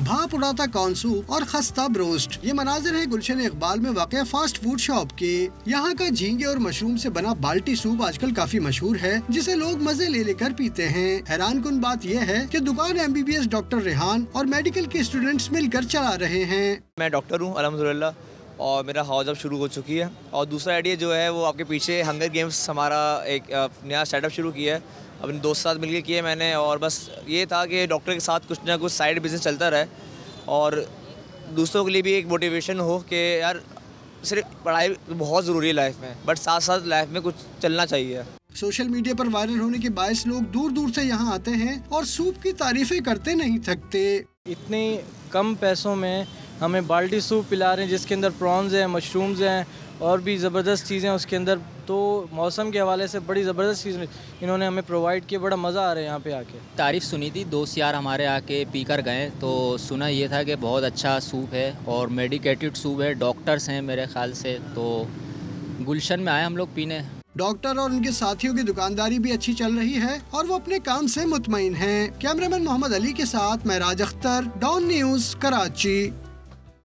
भाप उड़ाता corn soup और खस्ता ब्रोस्ट। ये मनाजिर है गुलशन इकबाल में वाक़ फास्ट फूड शॉप के। यहाँ का झींगे और मशरूम से बना बाल्टी सूप आजकल काफी मशहूर है, जिसे लोग मजे ले लेकर पीते हैं। हैरान कुन बात यह है कि दुकान MBBS डॉक्टर रेहान और मेडिकल के स्टूडेंट्स मिलकर चला रहे हैं। मैं डॉक्टर हूँ अल्हम्दुलिल्लाह, और मेरा हाउस अब शुरू हो चुकी है। और दूसरा आइडिया जो है वो आपके पीछे हंगर गेम्स हमारा एक नया स्टार्टअप शुरू किया है, अपने दोस्त साथ मिलकर किया मैंने। और बस ये था कि डॉक्टर के साथ कुछ ना कुछ साइड बिजनेस चलता रहे और दूसरों के लिए भी एक मोटिवेशन हो कि यार सिर्फ पढ़ाई बहुत ज़रूरी है लाइफ में, बट साथ साथ लाइफ में कुछ चलना चाहिए। सोशल मीडिया पर वायरल होने के बायस लोग दूर दूर से यहाँ आते हैं और सूप की तारीफें करते नहीं थकते। इतने कम पैसों में हमें बाल्टी सूप पिला रहे हैं जिसके अंदर प्रॉन्स हैं, मशरूम्स हैं और भी ज़बरदस्त चीज़ें उसके अंदर। तो मौसम के हवाले से बड़ी ज़बरदस्त चीज़ इन्होंने हमें प्रोवाइड किया, बड़ा मज़ा आ रहा है यहाँ पे आके। तारीफ़ सुनी थी, दोस्त यार हमारे आके पी कर गए तो सुना ये था कि बहुत अच्छा सूप है और मेडिकेटेड सूप है, डॉक्टर्स हैं मेरे ख्याल से, तो गुलशन में आए हम लोग पीने। डॉक्टर और उनके साथियों की दुकानदारी भी अच्छी चल रही है और वो अपने काम से मुतमईन हैं। कैमरामैन मोहम्मद अली के साथ मैं राज अख्तर, डॉन न्यूज़, कराची।